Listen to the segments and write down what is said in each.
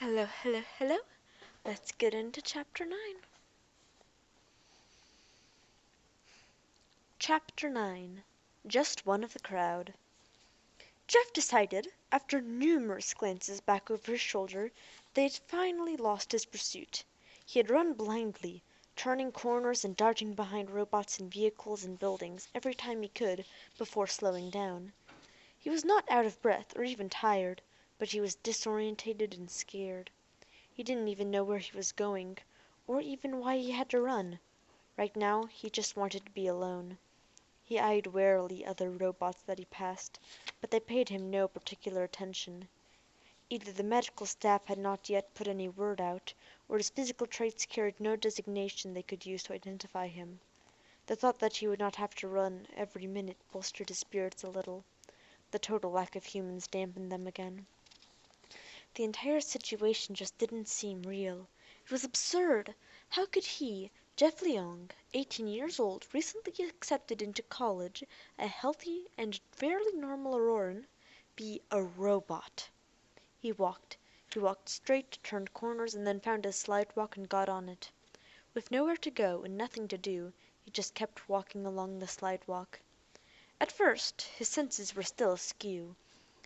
Hello, hello, hello. Let's get into Chapter 9. Chapter 9. Just one of the crowd. Jeff decided, after numerous glances back over his shoulder, that he had finally lost his pursuit. He had run blindly, turning corners and darting behind robots and vehicles and buildings every time he could before slowing down. He was not out of breath or even tired, but he was disorientated and scared. He didn't even know where he was going, or even why he had to run. Right now, he just wanted to be alone. He eyed warily other robots that he passed, but they paid him no particular attention. Either the medical staff had not yet put any word out, or his physical traits carried no designation they could use to identify him. The thought that he would not have to run every minute bolstered his spirits a little. The total lack of humans dampened them again. The entire situation just didn't seem real. It was absurd. How could he, Jeff Leong, 18 years old, recently accepted into college, a healthy and fairly normal Auroran, be a robot? He walked. He walked straight, turned corners, and then found a slidewalk and got on it. With nowhere to go and nothing to do, he just kept walking along the slidewalk. At first, his senses were still askew.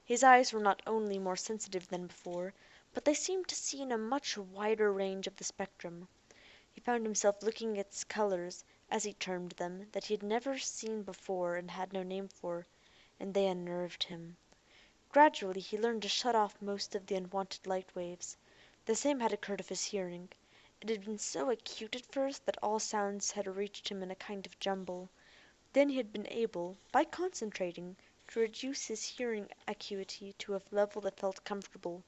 His eyes were not only more sensitive than before, but they seemed to see in a much wider range of the spectrum. He found himself looking at colors, as he termed them, that he had never seen before and had no name for, and they unnerved him. Gradually he learned to shut off most of the unwanted light waves. The same had occurred of his hearing. It had been so acute at first that all sounds had reached him in a kind of jumble. Then he had been able, by concentrating, to reduce his hearing acuity to a level that felt comfortable.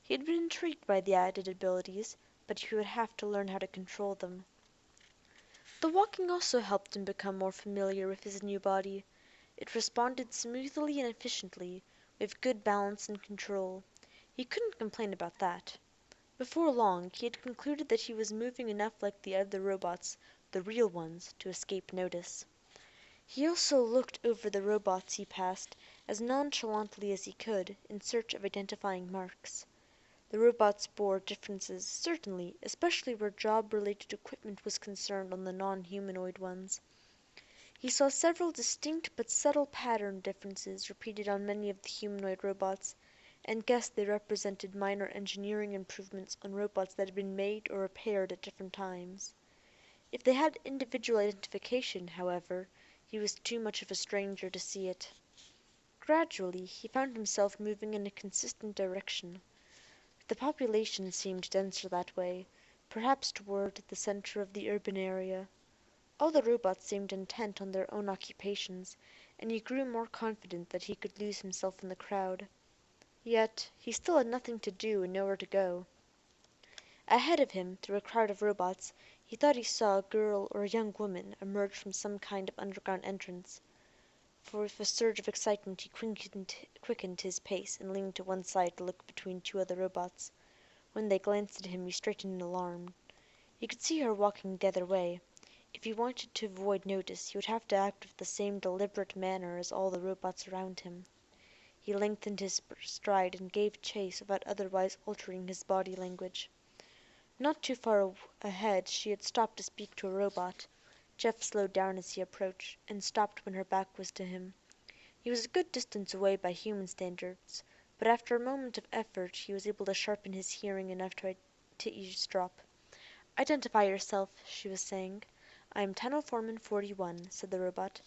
He had been intrigued by the added abilities, but he would have to learn how to control them. The walking also helped him become more familiar with his new body. It responded smoothly and efficiently, with good balance and control. He couldn't complain about that. Before long he had concluded that he was moving enough like the other robots, the real ones, to escape notice. He also looked over the robots he passed as nonchalantly as he could, in search of identifying marks. The robots bore differences, certainly, especially where job-related equipment was concerned on the non-humanoid ones. He saw several distinct but subtle pattern differences repeated on many of the humanoid robots, and guessed they represented minor engineering improvements on robots that had been made or repaired at different times. If they had individual identification, however, he was too much of a stranger to see it. Gradually he found himself moving in a consistent direction. The population seemed denser that way, perhaps toward the center of the urban area. All the robots seemed intent on their own occupations, and he grew more confident that he could lose himself in the crowd. Yet he still had nothing to do and nowhere to go. Ahead of him, through a crowd of robots, he thought he saw a girl or a young woman emerge from some kind of underground entrance. For with a surge of excitement he quickened his pace and leaned to one side to look between two other robots. When they glanced at him he straightened in alarm. He could see her walking the other way. If he wanted to avoid notice he would have to act with the same deliberate manner as all the robots around him. He lengthened his stride and gave chase without otherwise altering his body language. Not too far ahead she had stopped to speak to a robot. Jeff slowed down as he approached, and stopped when her back was to him. He was a good distance away by human standards, but after a moment of effort he was able to sharpen his hearing enough to eavesdrop. "Identify yourself," she was saying. "I am Tunnel Foreman 41," said the robot.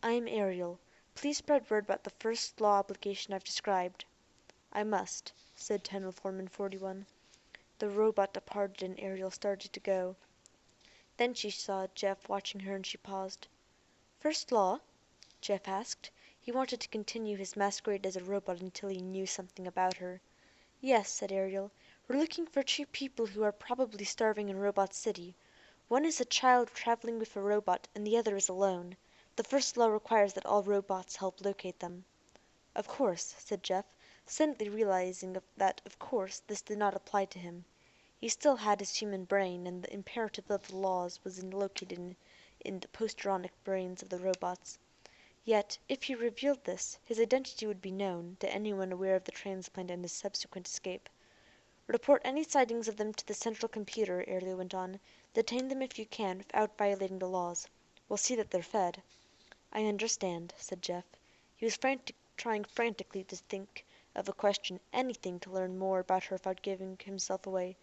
"I am Ariel. Please spread word about the first law obligation I've described." "I must," said Tunnel Foreman 41. The robot departed and Ariel started to go. Then she saw Jeff watching her and she paused. "First law?" Jeff asked. He wanted to continue his masquerade as a robot until he knew something about her. "Yes," said Ariel. "We're looking for two people who are probably starving in Robot City. One is a child traveling with a robot and the other is alone. The first law requires that all robots help locate them." "Of course," said Jeff, suddenly realizing that of course this did not apply to him. He still had his human brain, and the imperative of the laws was located in the post-ironic brains of the robots. Yet, if he revealed this, his identity would be known to anyone aware of the transplant and his subsequent escape. Report any sightings of them to the central computer, Airlie went on. Detain them if you can, without violating the laws. We'll see that they're fed. I understand, said Jeff. He was trying frantically to think of a question, anything to learn more about her without giving himself away.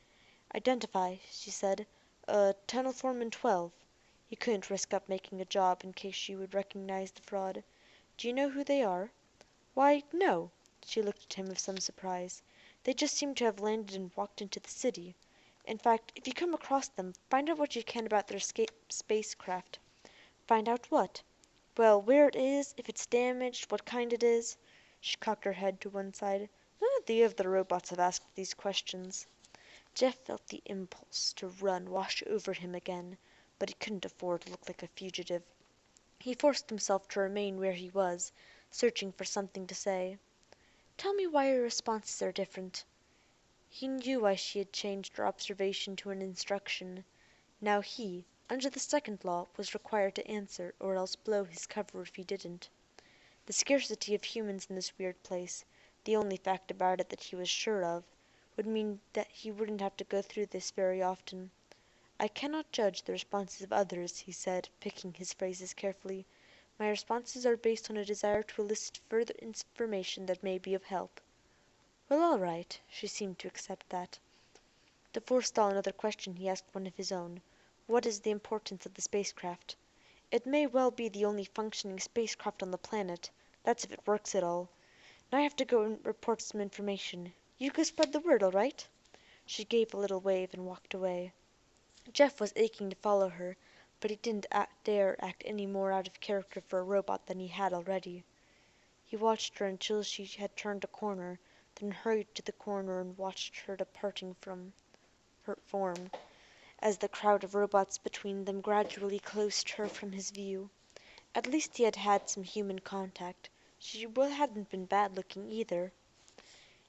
Identify, she said. Tunnel Foreman 12. He couldn't risk up making a job in case she would recognize the fraud. Do you know who they are? Why, no. She looked at him with some surprise. They just seem to have landed and walked into the city. In fact, if you come across them, find out what you can about their spacecraft. Find out what? Well, where it is, if it's damaged, what kind it is. She cocked her head to one side. None of the other robots have asked these questions. Jeff felt the impulse to run wash over him again, but he couldn't afford to look like a fugitive. He forced himself to remain where he was, searching for something to say. Tell me why your responses are different. He knew why she had changed her observation to an instruction. Now he, under the second law, was required to answer, or else blow his cover if he didn't. The scarcity of humans in this weird place, the only fact about it that he was sure of, would mean that he wouldn't have to go through this very often. I cannot judge the responses of others, he said, picking his phrases carefully. My responses are based on a desire to elicit further information that may be of help. Well, all right. She seemed to accept that. To forestall another question, he asked one of his own. What is the importance of the spacecraft? It may well be the only functioning spacecraft on the planet. That's if it works at all. Now I have to go and report some information. You go spread the word, all right? She gave a little wave and walked away. Jeff was aching to follow her, but he didn't dare act any more out of character for a robot than he had already. He watched her until she had turned a corner, then hurried to the corner and watched her departing from her form, as the crowd of robots between them gradually closed her from his view. At least he had had some human contact. She hadn't been bad-looking either.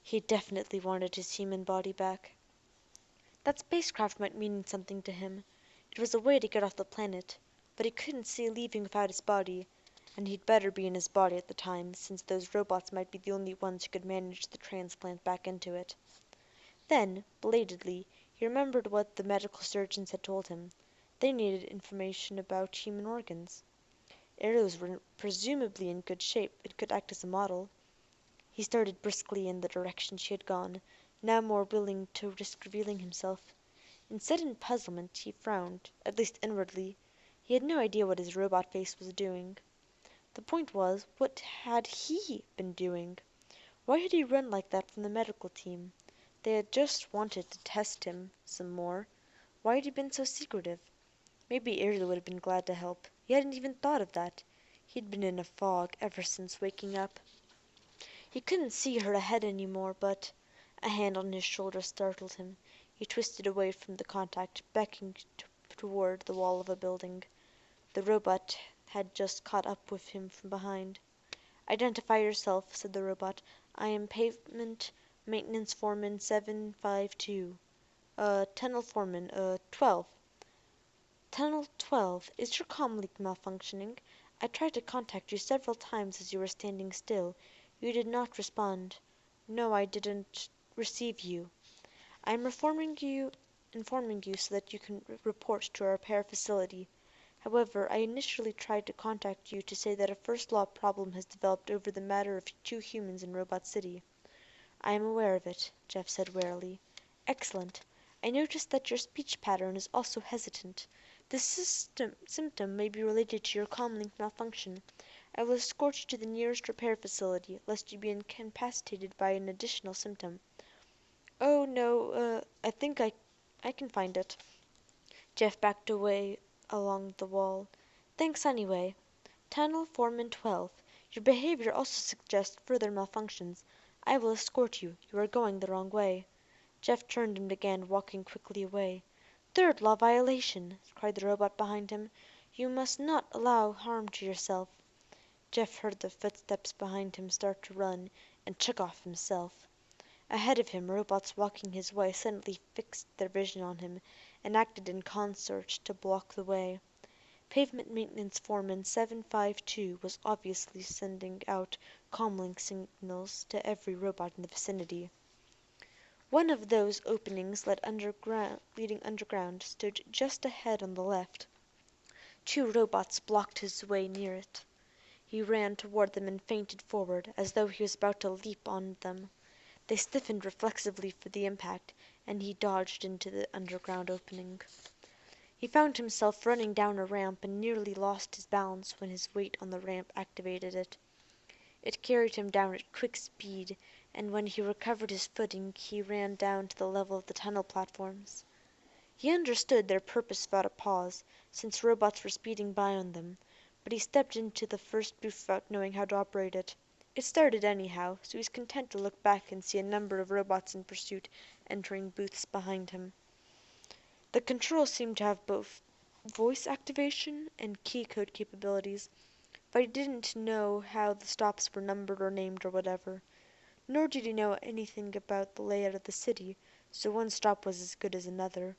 He definitely wanted his human body back. That spacecraft might mean something to him. It was a way to get off the planet, but he couldn't see leaving without his body, and he'd better be in his body at the time, since those robots might be the only ones who could manage the transplant back into it. Then, belatedly, he remembered what the medical surgeons had told him. They needed information about human organs. Arrows were presumably in good shape and could act as a model. He started briskly in the direction she had gone, now more willing to risk revealing himself. In sudden puzzlement he frowned, at least inwardly. He had no idea what his robot face was doing. The point was, what had he been doing? Why had he run like that from the medical team? They had just wanted to test him some more. Why had he been so secretive? Maybe Ariel would have been glad to help. He hadn't even thought of that. He'd been in a fog ever since waking up. He couldn't see her ahead any more, but a hand on his shoulder startled him. He twisted away from the contact, beckoning toward the wall of a building. The robot had just caught up with him from behind. Identify yourself, said the robot. I am Pavement Maintenance Foreman 752. Tunnel Foreman, 12. Tunnel 12, is your comm link malfunctioning? I tried to contact you several times as you were standing still. You did not respond. No, I didn't receive you. I am informing you so that you can report to our repair facility. However, I initially tried to contact you to say that a first law problem has developed over the matter of 2 humans in Robot City. I am aware of it, Jeff said warily. Excellent. I noticed that your speech pattern is also hesitant. This symptom may be related to your comlink malfunction. I will escort you to the nearest repair facility, lest you be incapacitated by an additional symptom. Oh, no, I think I can find it. Jeff backed away along the wall. Thanks anyway. Tunnel Foreman 12. Your behavior also suggests further malfunctions. I will escort you. You are going the wrong way. Jeff turned and began walking quickly away. Third law violation, cried the robot behind him. You must not allow harm to yourself. Jeff heard the footsteps behind him start to run, and took off himself. Ahead of him, robots walking his way suddenly fixed their vision on him, and acted in concert to block the way. Pavement Maintenance Foreman 752 was obviously sending out comlink signals to every robot in the vicinity. One of those openings leading underground stood just ahead on the left. Two robots blocked his way near it. He ran toward them and feinted forward, as though he was about to leap on them. They stiffened reflexively for the impact, and he dodged into the underground opening. He found himself running down a ramp and nearly lost his balance when his weight on the ramp activated it. It carried him down at quick speed, and when he recovered his footing he ran down to the level of the tunnel platforms. He understood their purpose without a pause, since robots were speeding by on them, but he stepped into the first booth without knowing how to operate it. It started anyhow, so he was content to look back and see a number of robots in pursuit entering booths behind him. The controls seemed to have both voice activation and key code capabilities, but he didn't know how the stops were numbered or named or whatever. Nor did he know anything about the layout of the city, so one stop was as good as another.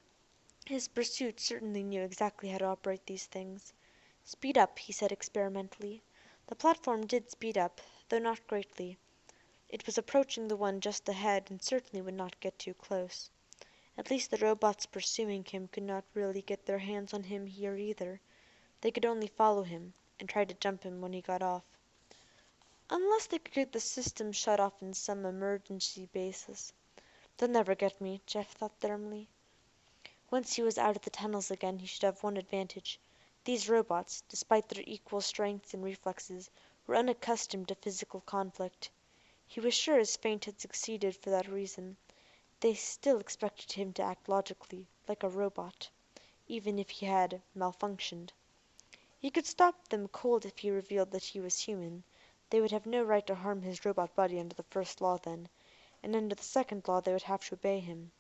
His pursuit certainly knew exactly how to operate these things. "Speed up," he said experimentally. The platform did speed up, though not greatly. It was approaching the one just ahead and certainly would not get too close. At least the robots pursuing him could not really get their hands on him here either. They could only follow him, and try to jump him when he got off. Unless they could get the system shut off in some emergency basis. "They'll never get me," Jeff thought thermally. Once he was out of the tunnels again he should have one advantage. These robots, despite their equal strength and reflexes, were unaccustomed to physical conflict. He was sure his feint had succeeded for that reason. They still expected him to act logically, like a robot, even if he had malfunctioned. He could stop them cold if he revealed that he was human. They would have no right to harm his robot body under the first law then, and under the second law they would have to obey him.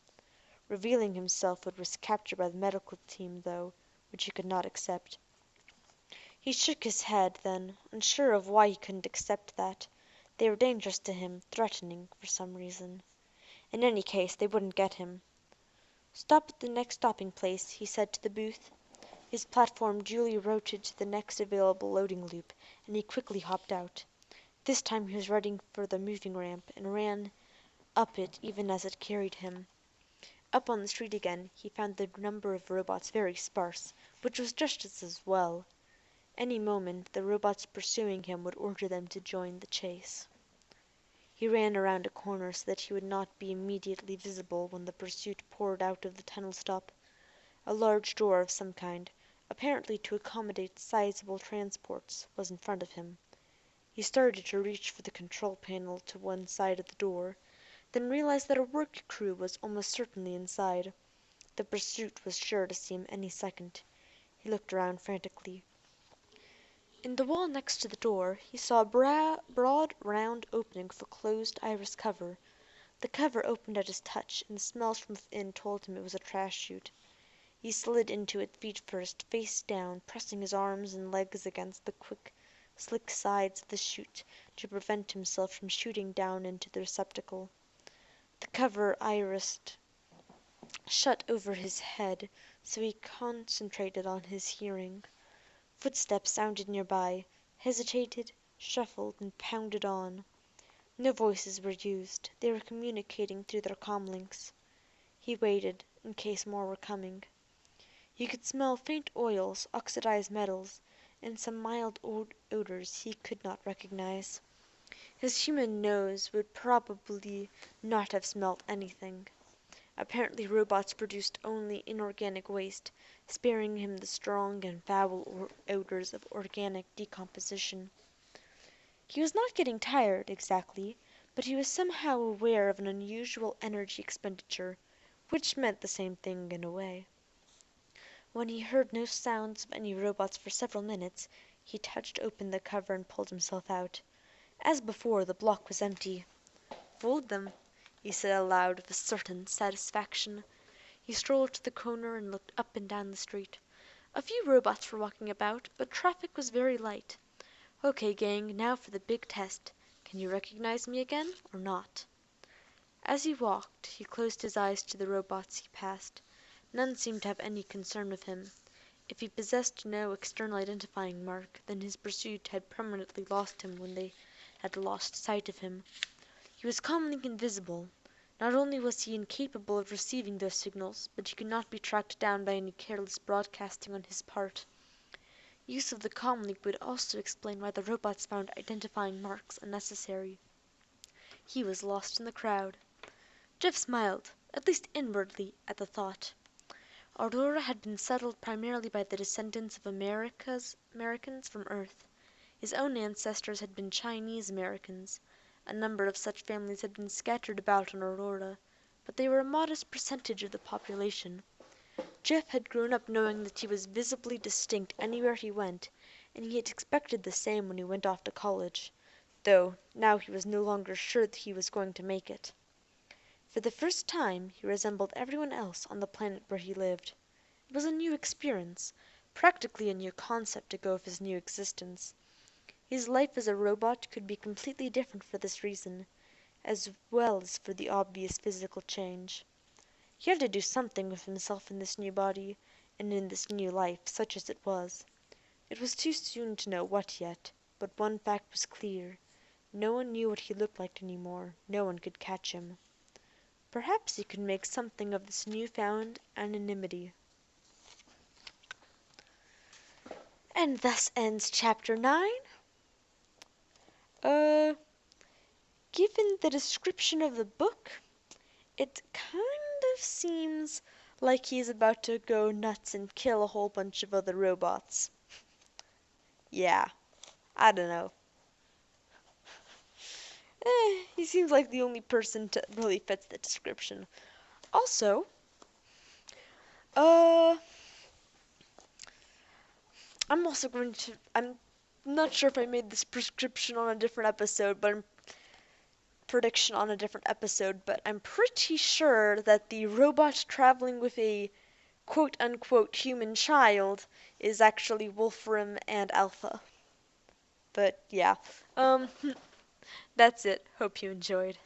Revealing himself would risk capture by the medical team, though, which he could not accept. He shook his head, then, unsure of why he couldn't accept that. They were dangerous to him, threatening, for some reason. In any case, they wouldn't get him. "Stop at the next stopping place," he said to the booth. His platform duly rotated to the next available loading loop, and he quickly hopped out. This time he was ready for the moving ramp, and ran up it even as it carried him. Up on the street again, he found the number of robots very sparse, which was just as well. Any moment the robots pursuing him would order them to join the chase. He ran around a corner so that he would not be immediately visible when the pursuit poured out of the tunnel stop. A large door of some kind, apparently to accommodate sizable transports, was in front of him. He started to reach for the control panel to one side of the door, then realized that a work crew was almost certainly inside. The pursuit was sure to see him any second. He looked around frantically. In the wall next to the door he saw a broad, round opening with a closed iris cover. The cover opened at his touch, and the smells from within told him it was a trash chute. He slid into it feet first, face down, pressing his arms and legs against the quick, slick sides of the chute to prevent himself from shooting down into the receptacle. The cover irised shut over his head, so he concentrated on his hearing. Footsteps sounded nearby, hesitated, shuffled, and pounded on. No voices were used. They were communicating through their comlinks. He waited, in case more were coming. He could smell faint oils, oxidized metals, and some mild odors he could not recognize. His human nose would probably not have smelt anything. Apparently robots produced only inorganic waste, sparing him the strong and foul odors of organic decomposition. He was not getting tired, exactly, but he was somehow aware of an unusual energy expenditure, which meant the same thing in a way. When he heard no sounds of any robots for several minutes, he touched open the cover and pulled himself out. As before, the block was empty. "Fooled them," he said aloud with a certain satisfaction. He strolled to the corner and looked up and down the street. A few robots were walking about, but traffic was very light. "Okay, gang, now for the big test. Can you recognize me again, or not?" As he walked, he closed his eyes to the robots he passed. None seemed to have any concern with him. If he possessed no external identifying mark, then his pursuit had permanently lost him when they had lost sight of him. He was calmly invisible. Not only was he incapable of receiving those signals, but he could not be tracked down by any careless broadcasting on his part. Use of the comlink would also explain why the robots found identifying marks unnecessary. He was lost in the crowd. Jeff smiled, at least inwardly, at the thought. Aurora had been settled primarily by the descendants of Americans from Earth. His own ancestors had been Chinese Americans. A number of such families had been scattered about on Aurora, but they were a modest percentage of the population. Jeff had grown up knowing that he was visibly distinct anywhere he went, and he had expected the same when he went off to college, though now he was no longer sure that he was going to make it. For the first time he resembled everyone else on the planet where he lived. It was a new experience, practically a new concept to go of his new existence. His life as a robot could be completely different for this reason, as well as for the obvious physical change. He had to do something with himself in this new body, and in this new life, such as it was. It was too soon to know what yet, but one fact was clear. No one knew what he looked like any more. No one could catch him. Perhaps he could make something of this new-found anonymity. And thus ends Chapter 9. Given the description of the book, it kind of seems like he's about to go nuts and kill a whole bunch of other robots. Yeah, I don't know. He seems like the only person that really fits the description. Also, I'm not sure if I made this prescription on a different episode, but prediction on a different episode, but I'm pretty sure that the robot traveling with a quote-unquote human child is actually Wolfram and Alpha. But yeah, that's it. Hope you enjoyed.